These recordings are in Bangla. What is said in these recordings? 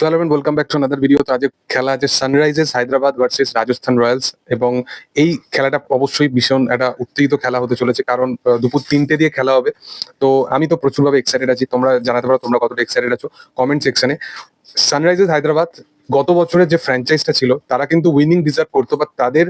So hello and welcome back to another video. তো আজ খেলা আছে Sunrisers Hyderabad versus Rajasthan Royals, এবং এই খেলাটা অবশ্যই ভীষণ একটা উত্তেজিত খেলা হতে চলেছে, কারণ দুপুর 3টে দিয়ে খেলা হবে। তো আমি তো প্রচুরভাবে এক্সাইটেড আছি, তোমরা জানাতে পারো তোমরা কতটা এক্সাইটেড আছো কমেন্ট সেকশনে। সানরাইজার্স হায়দ্রাবাদ গত বছরের যে ফ্র্যাঞ্চাইজটা ছিল তারা কিন্তু উইনিং ডিজার্ভ করতো, বা তাদের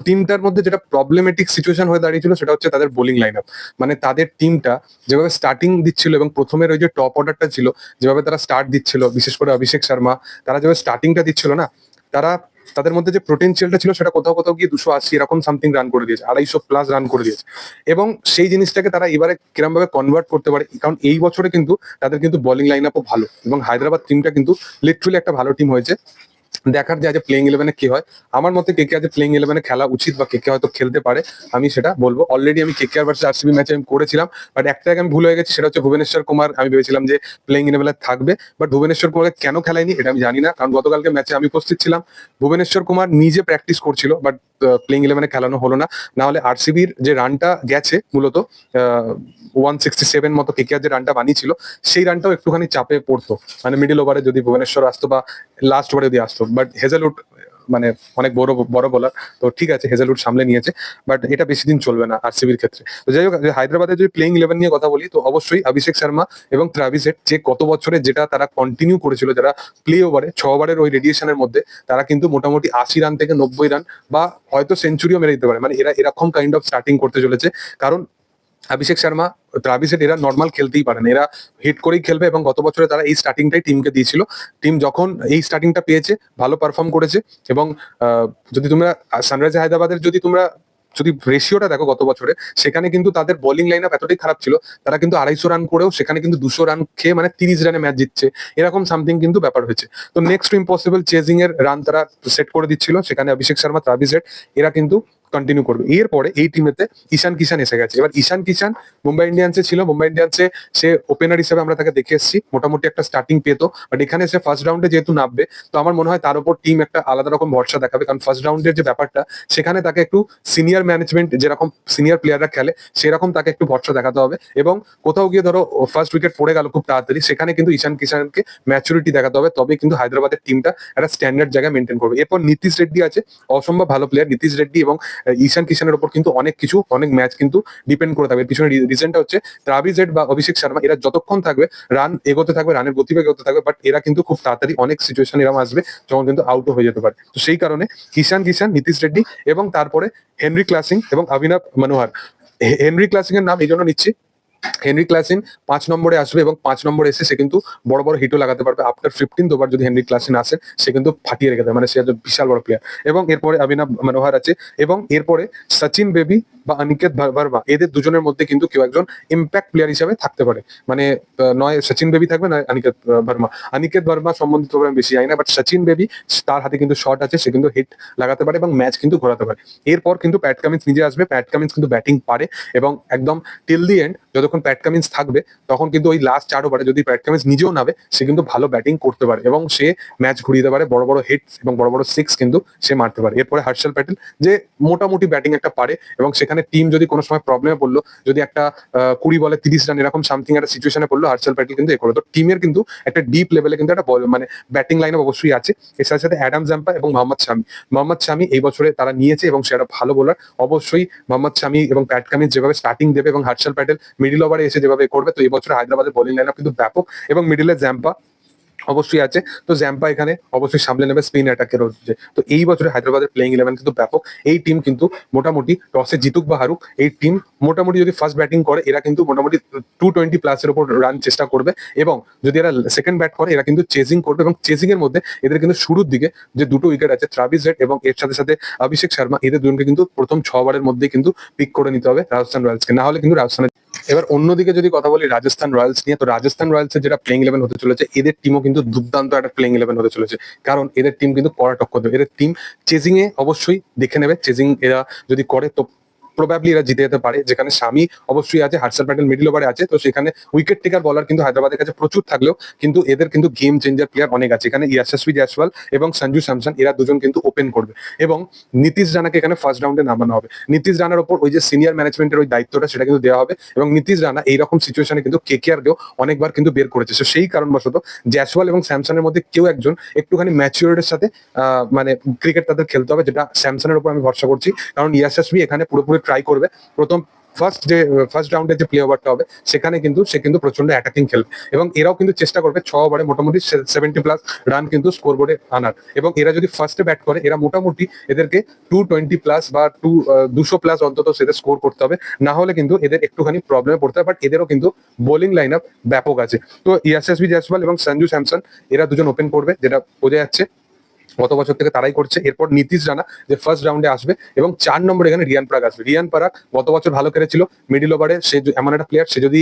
টিমটার মধ্যে যেটা প্রবলেমেটিক সিচুয়েশন হয়ে দাঁড়িয়েছিল সেটা হচ্ছে তাদের বোলিং লাইন আপ। মানে তাদের টিমটা যেভাবে স্টার্টিং দিচ্ছিল এবং প্রথমের ওই যে টপ অর্ডারটা ছিল, যেভাবে তারা স্টার্ট দিচ্ছিল, বিশেষ করে অভিষেক শর্মা, তারা যেভাবে স্টার্টিংটা দিচ্ছিল না, তারা তাদের মধ্যে যে পোটেনশিয়ালটা ছিল সেটা কোথাও কোথাও গিয়ে 280 এরকম সামথিং রান করে দিয়েছে, 250+ রান করে দিয়েছে। এবং সেই জিনিসটাকে তারা এবারে কিরম ভাবে কনভার্ট করতে পারে, কারণ এই বছরে কিন্তু তাদের কিন্তু বোলিং লাইন আপও ভালো, এবং হায়দ্রাবাদ টিমটা কিন্তু লিটারালি একটা ভালো টিম হয়েছে। দেখার যে আজ প্লেইং ইলেভেনে কি হয়। আমার মতে কে আজ প্লেইং ইলেভেনে খেলা উচিত, বা কে হয়তো খেলতে পারে, আমি সেটা বলবো। অলরেডি আমি কেকেআর ভার্সেস আরসিবি ম্যাচে আমি করেছিলাম, বাট একটা জায়গায় আমি ভুল হয়ে গেছি, সেটা হচ্ছে ভুবনেশ্বর কুমার। আমি ভেবেছিলাম যে প্লেইং ইলেভেনে থাকবে, বাট ভুবনেশ্বর কুমারকে কেন খেলায়নি এটা আমি জানি না, কারণ গতকালকে ম্যাচে আমি উপস্থিত ছিলাম। ভুবনেশ্বর কুমার নিজে প্র্যাকটিস করছিল, বাট প্লেইং ইলেভেনে খেলানো হলো না। না হলে আরসিবির যে রানটা গেছে মূলত 167 মতো কেকেআর যে রানটা বানিয়েছিল, সেই রানটাও একটুখানি চাপে পড়তো, মানে মিডিল ওভারে যদি ভুবনেশ্বর আসতো বা লাস্ট ওভারে যদি আসতো। বাট হেজেলউড মানে অনেক বড় বড় বোলার, তো ঠিক আছে হেজেলউড সামলে নিয়েছে, বাট এটা বেশি দিন চলবে না আরসিবির ক্ষেত্রে। তো যাই হোক, হায়দ্রাবাদের যদি প্লেইং ইলেভেন নিয়ে কথা বলি, তো অবশ্যই অভিষেক শর্মা এবং ট্রাভিস হেড, যে গত বছরে যেটা তারা কন্টিনিউ করেছিল, যারা প্লে ওভারে 6 ওভারের ওই রেডিয়েশনের মধ্যে তারা কিন্তু মোটামুটি 80 রান থেকে 90 রান বা হয়তো সেঞ্চুরিও মেরে দিতে পারে, মানে এরা এরকম কাইন্ড অফ স্টার্টিং করতে চলেছে। কারণ অভিষেক শর্মা, ট্রাভিস হেড এরা নর্মাল খেলতেই পারেন, এরা হিট করেই খেলবে। এবং গত বছরে তারা এই স্টার্টিংটাই টিমকে দিয়েছিল, টিম যখন এই স্টার্টিংটা পেয়েছে ভালো পারফর্ম করেছে। এবং যদি তোমরা সানরাইজ হায়দ্রাবাদের যদি রেশিওটা দেখো গত বছরে, সেখানে কিন্তু তাদের বোলিং লাইন আপ এতটাই খারাপ ছিল, তারা কিন্তু 250 রান করেও সেখানে কিন্তু 200 রান খেয়ে মানে 30 রানে ম্যাচ জিতছে, এরকম সামথিং কিন্তু ব্যাপার হয়েছে। তো নেক্সট টু ইম্পসিবল চেজিং এর রান তারা সেট করে দিচ্ছিল, সেখানে অভিষেক শর্মা, ট্রাভিস হেড এরা কিন্তু কন্টিনিউ করবে। এরপরে এই টিমেতে ঈশান কিষান এসে গেছে। এবার ঈশান কিষান মুম্বাই ইন্ডিয়ান্সে ছিল, মুম্বাই ইন্ডিয়ান্সে সে ওপেনার হিসেবে আমরা তাকে দেখে এসেছি, মোটামুটি একটা স্টার্টিং পেতো। বাট এখানে সে ফার্স্ট রাউন্ডে যেহেতু নামবে, তো আমার মনে হয় তার উপর টিম একটা আলাদা রকম ভরসা দেখাবে, কারণ ফার্স্ট রাউন্ডের যে ব্যাপারটা, সেখানে তাকে একটু সিনিয়র ম্যানেজমেন্ট, যেরকম সিনিয়র প্লেয়াররা খেলে সেরকম তাকে একটু ভরসা দেখাতে হবে। এবং কোথাও গিয়ে ধরো ফার্স্ট উইকেট পড়ে গেল খুব তাড়াতাড়ি, সেখানে কিন্তু ঈশান কিষানকে ম্যাচুরিটি দেখাতে হবে, তবে কিন্তু হায়দ্রাবাদের টিমটা একটা স্ট্যান্ডার্ড জায়গায় মেনটেন করবে। এরপর নীতিশ রেড্ডি আছে, অসম্ভব ভালো প্লেয়ার নীতিশ রেড্ডি, এবং ঈশান কিষানের উপর কিন্তু অনেক ম্যাচ কিন্তু ডিপেন্ড করে থাকবে। পিছনে রিজনটা হচ্ছে ট্রাভিস হেড বা অভিষেক শর্মা, এরা যতক্ষণ থাকবে রান এগোতে থাকবে, রানের গতিবেগ এগোতে থাকবে, বাট এরা কিন্তু খুব তাড়াতাড়ি অনেক সিচুয়েশন এরকম আসবে যখন কিন্তু আউটও হয়ে যেতে পারে। তো সেই কারণে ঈশান কিষান, নীতিশ রেড্ডি, এবং তারপরে হেনরি ক্লাসিং এবং অভিনব মনোহর। হেনরি ক্লাসিং এর নাম এই জন্য নিচ্ছি, হেনরি ক্লাসিন 5 নম্বরে আসবে, এবং 5 নম্বরে এসে সে কিন্তু বড় বড় হিটও লাগাতে পারবে। আফটার 15th ওভার যদি হেনরি ক্লাসিন আসে, সে কিন্তু ফাটিয়ে রেখে দেয়, মানে সে একজন বিশাল বড় প্লেয়ার। এবং এরপরে অভিনব মনোহর আছে, এবং এরপরে সচিন বেবি বা অনিকেত ভার্মা, এদের দুজনের মধ্যে কিন্তু কেউ একজন ইম্প্যাক্ট প্লেয়ার হিসেবে থাকতে পারে। মানে নয় সচিন বেবি থাকবে, নয় অনিকেত ভার্মা। অনিকেত ভার্মা সম্বন্ধিত আমি বেশি জানি না, বাট সচিন বেবি, তার হাতে কিন্তু শট আছে, সে কিন্তু হিট লাগাতে পারে এবং ম্যাচ কিন্তু ঘোরাতে পারে। এরপর কিন্তু প্যাট কামিন্স নিজে আসবে, প্যাট কামিন্স কিন্তু ব্যাটিং পারে, এবং একদম টিল দি এন্ড যতক্ষণ প্যাট কামিন্স থাকবে, তখন কিন্তু ওই লাস্ট 4 ওভারে যদি প্যাট কামিন্স নিজেও নামে, সে কিন্তু ভালো ব্যাটিং করতে পারে, এবং সে ম্যাচ ঘুরিয়ে দিতে পারে, বড় বড় হিটস এবং বড় বড় সিক্স কিন্তু সে মারতে পারে। এরপরে হর্ষল প্যাটেল, যে মোটামুটি ব্যাটিং একটা পারে, এবং সেখানে টিম যদি কোনো সময় প্রবলেমে পড়লো, যদি একটা 20 বলে 30 রান এরকম সামথিং একটা সিচুয়েশনে পড়লো, হর্ষল প্যাটেল কিন্তু এ করবে। তো টিমের কিন্তু একটা ডিপ লেভেলে কিন্তু একটা মানে ব্যাটিং লাইন অবশ্যই আছে। এর সাথে সাথে অ্যাডাম জাম্পা এবং মোহাম্মদ শামি এই বছরে তারা নিয়েছে, এবং সে একটা ভালো বোলার। অবশ্যই মোহাম্মদ শামি এবং প্যাট কামিন্স যেভাবে স্টার্টিং দেবে, এবং হর্ষল প্যাটেল মিডিল ওভারে এসে যেভাবে করবে, তো এই বছর হায়দ্রাবাদের বোলিং লাইন আপ কিন্তু ব্যাপক, এবং মিডিলে জ্যাম্পা অবশ্যই আছে। তো জ্যাম্পা এখানে অবশ্যই সামলে নেবে স্পিন অ্যাটাকের রয়েছে। তো এই বছরে হায়দ্রাবাদের প্লেইং ইলেভেন কিন্তু ব্যাপক। এই টিম কিন্তু মোটামুটি টসে জিতুক বা হারুক, এই টিম মোটামুটি যদি ফার্স্ট ব্যাটিং করে, এরা কিন্তু মোটামুটি 220+ এর উপর রান চেষ্টা করবে, এবং যদি এরা সেকেন্ড ব্যাট করে, এরা কিন্তু চেজিং করবে। এবং চেজিং এর মধ্যে এদের কিন্তু শুরুর দিকে যে দুটো উইকেট আছে, ট্রাভিস হেড এবং এর সাথে সাথে অভিষেক শর্মা, এদের দুজনকে কিন্তু প্রথম 6 ওভারের মধ্যেই কিন্তু পিক করে নিতে হবে রাজস্থান রয়্যালসকে, না হলে কিন্তু রাজস্থানের। এবার অন্যদিকে যদি কথা বলি রাজস্থান রয়্যালস নিয়ে, তো রাজস্থান রয়্যালস এর যেটা প্লেইং ইলেভেন হতে চলেছে, এদের টিমও কিন্তু দুর্দান্ত একটা প্লেইং ইলেভেন হতে চলেছে, কারণ এদের টিম কিন্তু কড়া টক্কর দেবে। এদের টিম চেজিং এ অবশ্যই দেখে নেবে, চেজিং এরা যদি করে, তো প্রবাবলি এরা জিতে যেতে পারে, যেখানে শামি অবশ্যই আছে, হার্ষাল প্যাটেল মিডল ওভারে আছে, তো সেখানে উইকেট টেকার বলার কিন্তু হায়দ্রাবাদের কাছে প্রচুর থাকলেও কিন্তু এদের কিন্তু গেম চেঞ্জার প্লেয়ার অনেক আছে। এখানে ইয়াশস্বী জয়সওয়াল এবং সঞ্জু স্যামসন এরা দুজন কিন্তু ওপেন করবে এবং নীতিশ রানাকে এখানে ফার্স্ট রাউন্ডে নামানো হবে। নীতিশ রানার ওপর ওই যে সিনিয়র ম্যানেজমেন্টের ওই দায়িত্বটা সেটা কিন্তু দেওয়া হবে এবং নীতিশ রানা এইরকম সিচুয়েশনে কিন্তু কেকেআরকেও অনেকবার কিন্তু বের করেছে। তো সেই কারণবশত জয়সওয়াল এবং স্যামসনের মধ্যে কেউ একজন একটুখানি ম্যাচিউরিটির সাথে মানে ক্রিকেট তাদের খেলতে হবে, যেটা স্যামসনের উপর আমি ভরসা করছি, কারণ ইয়াশস্বী এখানে পুরোপুরি ট্রাই করবে। ফার্স্ট রাউন্ডে যে প্লে ওভারটা হবে সেখানে কিন্তু সে কিন্তু প্রচন্ড অ্যাটাকিং খেলবে এবং এরাও কিন্তু চেষ্টা করবে 6 ওভারে মোটামুটি 70+ রান কিন্তু স্কোর বোর্ডে আনার। এবং এরা যদি ফার্স্টে ব্যাট করে এরা মোটামুটি এদেরকে 220+ বা 200+ অন্তত সেদের স্কোর করতে হবে, না হলে কিন্তু এদের একটুখানি প্রবলেমে পড়তে হবে। বাট এদেরও কিন্তু বোলিং লাইন আপ ব্যাপক আছে। তো ইয়াশস্বী জয়সওয়াল এবং সঞ্জু স্যামসন এরা দুজন ওপেন করবে, যেটা বোঝা যাচ্ছে গত বছর থেকে তারাই করছে। এরপর নীতিশ রানা যে ফার্স্ট রাউন্ডে আসবে এবং 4 নম্বরে এখানে রিয়ান পরাগ আসবে। রিয়ান পরাগ গত বছর ভালো খেলেছিল মিডিল ওভারে, সে এমন একটা প্লেয়ার, সে যদি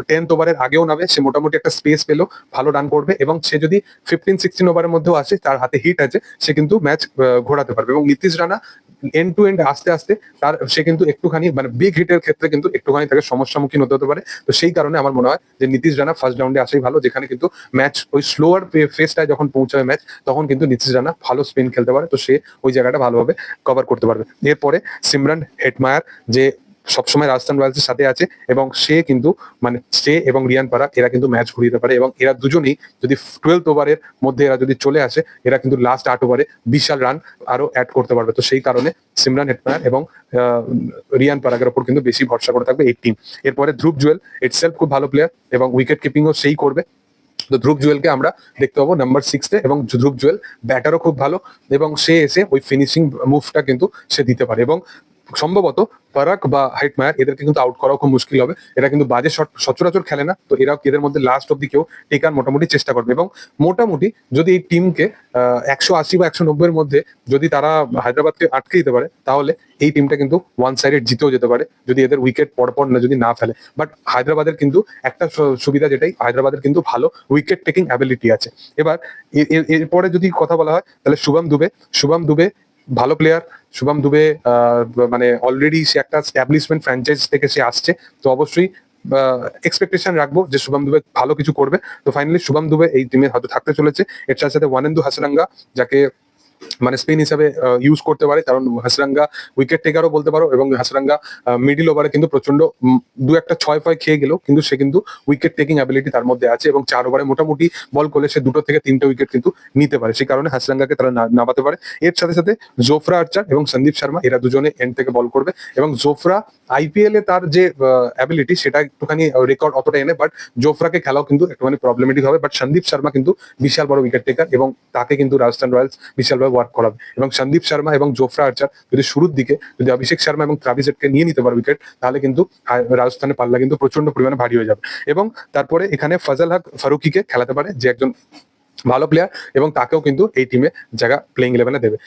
10th ওভারের আগেও নামে সে মোটামুটি একটা স্পেস পেলেও ভালো রান করবে এবং সে যদি 15-16 ওভারের মধ্যেও আসে, তার হাতে হিট আছে, সে কিন্তু ম্যাচ ঘোরাতে পারবে। এবং Nitish Rana end to end আস্তে আস্তে সে কিন্তু একটুখানি মানে বিগ হিটের ক্ষেত্রে কিন্তু একটুখানি তাকে সমস্যার সম্মুখীন হতে পারে। তো সেই কারণে আমার মনে হয় যে নীতিশ রানা ফার্স্ট রাউন্ডে আসাই ভালো, যেখানে কিন্তু ম্যাচ ওই স্লোয়ার ফেসটায় যখন পৌঁছাবে ম্যাচ, তখন কিন্তু নীতিশ রানা ভালো স্পিন খেলতে পারে, তো সে ওই জায়গাটা ভালোভাবে কভার করতে পারবে। এরপরে সিমরন হেটমায়ার যে সবসময় রাজস্থান রয়্যালসের সাথে আছে এবং সে কিন্তু মানে সে এবং রিয়ান পরাগ এরা কিন্তু ম্যাচ ঘুরিয়ে দিতে পারে এবং এরা দুজনেই যদি 12th ওভারের মধ্যে এরা যদি চলে আসে, এরা কিন্তু লাস্ট 8 ওভারে বিশাল রান আরো অ্যাড করতে পারবে। তো সেই কারণে সিমরন হেটমায়ার এবং রিয়ান পরাগের ওপর কিন্তু বেশি ভরসা করে থাকবে এই টিম। এরপরে ধ্রুব জুয়েল ইটসেলফ খুব ভালো প্লেয়ার এবং উইকেট কিপিংও সেই করবে, তো ধ্রুব জুয়েলকে আমরা দেখতে পাবো নাম্বার 6-এ এবং ধ্রুব জুয়েল ব্যাটারও খুব ভালো এবং সে এসে ওই ফিনিশিং মুভটা কিন্তু সে দিতে পারে এবং সম্ভবত পরাগ বা হেটমায়ার এদেরকে কিন্তু আউট করাও খুব মুশকিল হবে। এরা কিন্তু বাজে শট সচরাচর খেলে না, তো এরা এদের মধ্যে লাস্ট অব্দি কেউ টেকার মোটামুটি চেষ্টা করবে এবং মোটামুটি যদি এই টিমকে 180 বা 190 এর মধ্যে যদি তারা হায়দ্রাবাদকে আটকে দিতে পারে, তাহলে এই টিমটা কিন্তু ওয়ান সাইডেড জিতেও যেতে পারে যদি এদের উইকেট পরপর যদি না ফেলে। বাট হায়দ্রাবাদের কিন্তু একটা সুবিধা, যেটাই হায়দ্রাবাদের কিন্তু ভালো উইকেট টেকিং অ্যাবিলিটি আছে। এবার এরপরে যদি কথা বলা হয় তাহলে শুভম দুবে ভালো প্লেয়ার। শুভম দুবে মানে অলরেডি সে একটা এস্টাবলিশমেন্ট ফ্র্যাঞ্চাইজ থেকে সে আসছে, তো অবশ্যই এক্সপেকটেশন রাখবো যে শুভম দুবে ভালো কিছু করবে। তো ফাইনালি শুভম দুবে এই টিমে হয়তো থাকতে চলেছে। এর সাথে সাথে ওয়ানেন্দু হাসরাঙ্গা, যাকে মানে স্পিন হিসাবে ইউজ করতে পারে, কারণ হাসরাঙ্গা উইকেট টেকারও বলতে পারো এবং হাসরাঙ্গা মিডিল ওভারে কিন্তু প্রচন্ড 2-1 ছয় খেয়ে গেলেও কিন্তু সে কিন্তু উইকেট টেকিং অ্যাবিলিটি তার মধ্যে আছে এবং 4 ওভারে মোটামুটি বল করলে সে 2 থেকে 3টে উইকেট কিন্তু নিতে পারে, সেই কারণে হাসরাঙ্গাকে তারা নামাতে পারে। এর সাথে সাথে জোফরা আর্চার এবং সন্দীপ শর্মা এরা দুজনে এন্ড থেকে বল করবে এবং জোফরা আইপিএল এ তার যে অ্যাবিলিটি সেটা একটুখানি রেকর্ড অতটা এনে, বাট জোফরাকে খেলাও কিন্তু একটুখানি প্রবলেমেটিক হবে। বাট সন্দীপ শর্মা কিন্তু বিশাল বড় উইকেট টেকার এবং তাকে কিন্তু রাজস্থান রয়্যালস বিশালভাবে ওয়ার্ক করাবে এবং সন্দীপ শর্মা এবং জোফরা আর্চার যদি শুরুর দিকে যদি অভিষেক শর্মা এবং ট্রাভিস হেডকে নিয়ে নিতে পারে উইকেট, তাহলে কিন্তু রাজস্থানের পাল্লা কিন্তু প্রচন্ড পরিমাণে ভারী হয়ে যাবে। এবং তারপরে এখানে ফজল হক ফারুকিকে খেলাতে পারে, যে একজন ভালো প্লেয়ার এবং তাকেও কিন্তু এই টিমে জায়গা প্লেইং ইলেভেনে দেবে।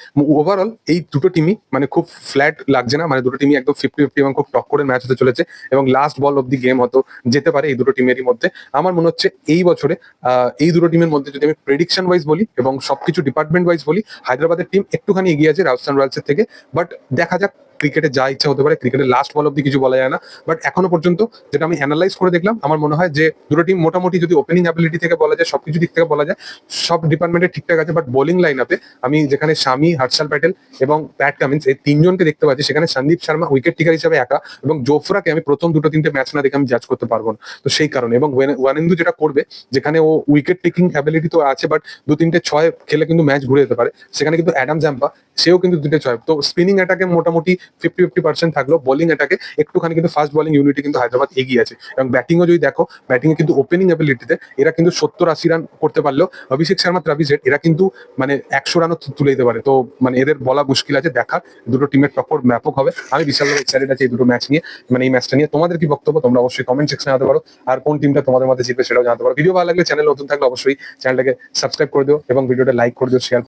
ওভারঅল এই দুটো টিমই মানে খুব ফ্ল্যাট লাগছে না, মানে দুটো টিমই একদম 50-50 এবং খুব টক্করের ম্যাচ হতে চলেছে এবং last ball of the game হয়তো যেতে পারে এই দুটো টিমেরই মধ্যে। আমার মনে হচ্ছে এই বছরে এই দুটো টিমের মধ্যে যদি আমি প্রেডিকশন ওয়াইজ বলি এবং সবকিছু ডিপার্টমেন্ট ওয়াইজ বলি, হায়দ্রাবাদের টিম একটুখানি এগিয়ে আছে রাজস্থান রয়্যালসের থেকে। বাট দেখা যাক, ক্রিকেটে যা ইচ্ছা হতে পারে, ক্রিকেটের লাস্ট বল অব্দি কিছু বলা যায় না। বাট এখনো পর্যন্ত যেটা আমি অ্যানালাইজ করে দেখলাম, আমার মনে হয় যে দুটো টিম মোটামুটি যদি ওপেনিং অ্যাবিলিটি থেকে বলা যায়, সবকিছু দিক থেকে বলা যায়, সব ডিপার্টমেন্টে ঠিকঠাক আছে। বাট বোলিং লাইন আপে আমি যেখানে শামি, হার্ষাল প্যাটেল এবং প্যাট কামিন্স এই তিনজনকে দেখতে পাচ্ছি, সেখানে সন্দীপ শর্মা উইকেট টিকার হিসাবে একা এবং জোফরাকে আমি প্রথম 2-3টে ম্যাচ না দেখে আমি জাজ করতে পারবো না। তো সেই কারণে এবং ওয়ানেন্দু যেটা করবে, যেখানে ও উইকেট টেকিং অ্যাবিলিটি তো আছে, বাট 2-3টে 6 খেলে কিন্তু ম্যাচ ঘুরে যেতে পারে। সেখানে কিন্তু অ্যাডাম জাম্পা সেও কিন্তু 2টে 6। তো স্পিনিং অ্যাটাকে মোটামুটি 50-50% থাকলো, বোলিং অ্যাটাকে একটুখানি কিন্তু ফাস্ট বোলিং ইউনিটি কিন্তু হায়দ্রাবাদ এগিয়ে আছে। এবং ব্যাটিংও যদি দেখো, ব্যাটিং এ কিন্তু ওপেনিং অ্যাবিলিটিতে এরা কিন্তু 70-80 রান করতে পারলেও অভিষেক শর্মা, ট্রাভিস হেড এরা কিন্তু মানে 100 রানও তুলে দিতে পারে। তো মানে এদের বলা মুশকিল আছে, দেখার দুটো টিমের টক্কর ব্যাপক হবে। আমি বিশালভাবে এক্সাইটেড আছি এই দুটো ম্যাচ নিয়ে, মানে এই ম্যাচটা নিয়ে। তোমাদের কি বক্তব্য তোমরা অবশ্যই কমেন্ট সেকশনে জানাতে পারো, আর কোন টিমটা তোমাদের মধ্যে জিতবে সেটাও জানাতে পারো। ভিডিও ভালো লাগলে চ্যানেল নতুন থাকলে অবশ্যই চ্যানেলটাকে সাবস্ক্রাইব করে দিও এবং ভিডিওটা লাইক করে দিও, শেয়ার